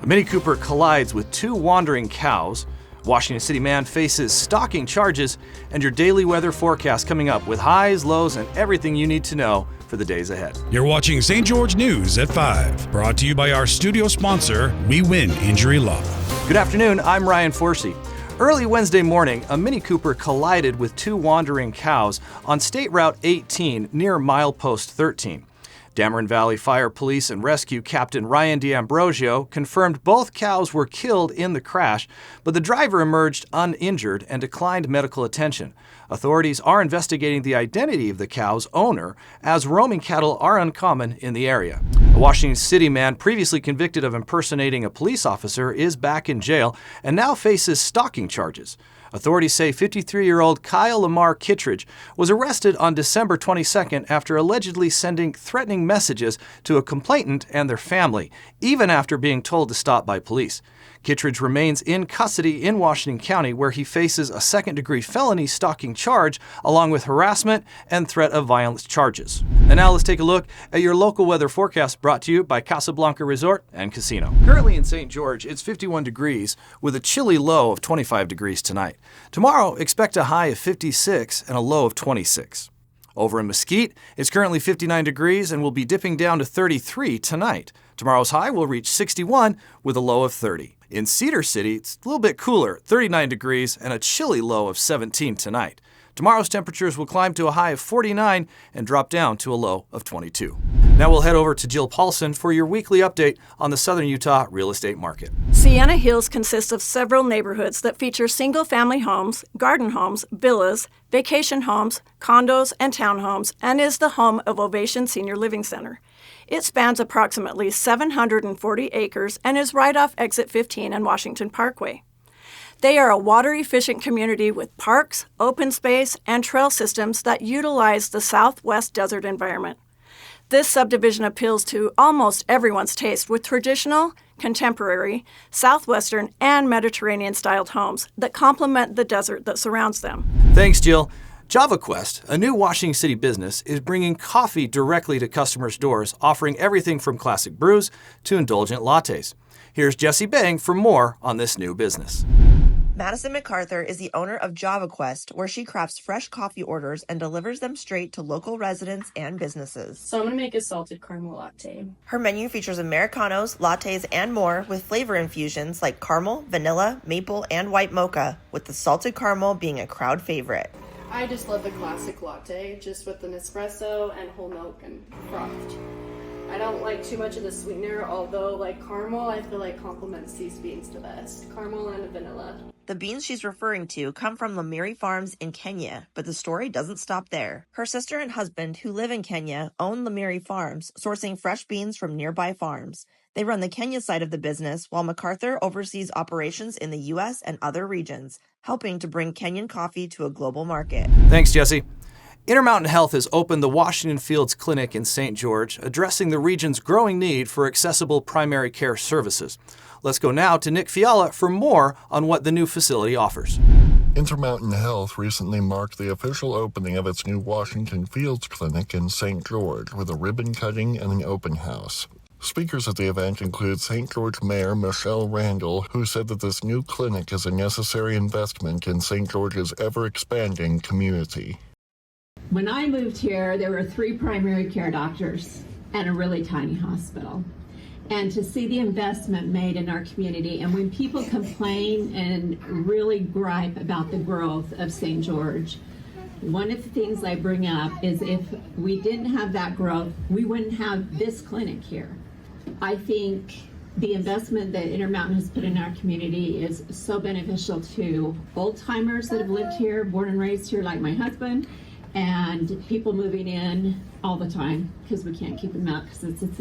Mini Cooper collides with two wandering cows. Washington City man faces stalking charges, and your daily weather forecast coming up with highs, lows, and everything you need to know for the days ahead. You're watching St. George News at 5, brought to you by our studio sponsor, We Win Injury Law. Good afternoon, I'm Ryan Forsey. Early Wednesday morning, a Mini Cooper collided with two wandering cows on State Route 18 near milepost 13. Dameron Valley Fire Police and Rescue Captain Ryan D'Ambrosio confirmed both cows were killed in the crash, but the driver emerged uninjured and declined medical attention. Authorities are investigating the identity of the cow's owner, as roaming cattle are uncommon in the area. A Washington City man previously convicted of impersonating a police officer is back in jail and now faces stalking charges. Authorities say 53-year-old Kyle Lamar Kittredge was arrested on December 22nd after allegedly sending threatening messages to a complainant and their family, even after being told to stop by police. Kittredge remains in custody in Washington County, where he faces a second-degree felony stalking charge, along with harassment and threat of violence charges. And now let's take a look at your local weather forecast, brought to you by Casablanca Resort and Casino. Currently in St. George, it's 51 degrees with a chilly low of 25 degrees tonight. Tomorrow, expect a high of 56 and a low of 26. Over in Mesquite, it's currently 59 degrees and will be dipping down to 33 tonight. Tomorrow's high will reach 61 with a low of 30. In Cedar City, it's a little bit cooler, 39 degrees and a chilly low of 17 tonight. Tomorrow's temperatures will climb to a high of 49 and drop down to a low of 22. Now we'll head over to Jill Paulson for your weekly update on the Southern Utah real estate market. Sienna Hills consists of several neighborhoods that feature single-family homes, garden homes, villas, vacation homes, condos, and townhomes, and is the home of Ovation Senior Living Center. It spans approximately 740 acres and is right off Exit 15 and Washington Parkway. They are a water-efficient community with parks, open space, and trail systems that utilize the Southwest desert environment. This subdivision appeals to almost everyone's taste with traditional, contemporary, Southwestern, and Mediterranean-styled homes that complement the desert that surrounds them. Thanks, Jill. Java Quest, a new Washington City business, is bringing coffee directly to customers' doors, offering everything from classic brews to indulgent lattes. Here's Jesse Bang for more on this new business. Madison MacArthur is the owner of Java Quest, where she crafts fresh coffee orders and delivers them straight to local residents and businesses. So I'm going to make a salted caramel latte. Her menu features Americanos, lattes, and more with flavor infusions like caramel, vanilla, maple, and white mocha, with the salted caramel being a crowd favorite. I just love the classic latte, just with an espresso and whole milk and frothed. I don't like too much of the sweetener, although like caramel, I feel like complements these beans the best. Caramel and vanilla. The beans she's referring to come from Lamiri Farms in Kenya, but the story doesn't stop there. Her sister and husband, who live in Kenya, own Lamiri Farms, sourcing fresh beans from nearby farms. They run the Kenya side of the business, while MacArthur oversees operations in the U.S. and other regions, helping to bring Kenyan coffee to a global market. Thanks, Jesse. Intermountain Health has opened the Washington Fields Clinic in St. George, addressing the region's growing need for accessible primary care services. Let's go now to Nick Fiala for more on what the new facility offers. Intermountain Health recently marked the official opening of its new Washington Fields Clinic in St. George with a ribbon cutting and an open house. Speakers at the event include St. George Mayor Michelle Randall, who said that this new clinic is a necessary investment in St. George's ever-expanding community. When I moved here, there were 3 primary care doctors and a really tiny hospital. And to see the investment made in our community, and when people complain and really gripe about the growth of St. George, one of the things I bring up is if we didn't have that growth, we wouldn't have this clinic here. I think the investment that Intermountain has put in our community is so beneficial to old-timers that have lived here, born and raised here like my husband, and people moving in all the time because we can't keep them out because it's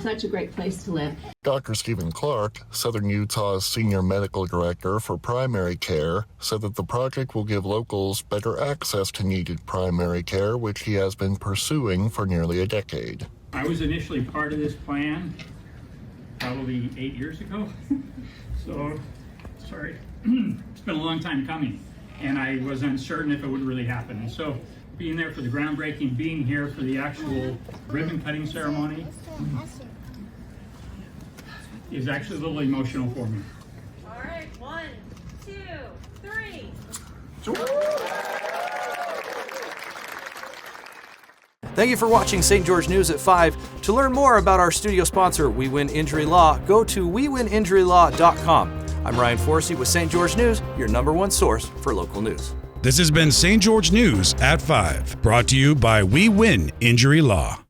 such a great place to live. Dr. Stephen Clark, Southern Utah's Senior Medical Director for Primary Care, said that the project will give locals better access to needed primary care, which he has been pursuing for nearly a decade. I was initially part of this plan probably 8 years ago. So, sorry, it's been a long time coming. And I was uncertain if it would really happen. And so being there for the groundbreaking, being here for the actual ribbon cutting ceremony, is actually a little emotional for me. All right, 1, 2, 3. Thank you for watching St. George News at 5. To learn more about our studio sponsor, We Win Injury Law, go to wewininjurylaw.com. I'm Ryan Forsey with St. George News, your #1 source for local news. This has been St. George News at 5, brought to you by We Win Injury Law.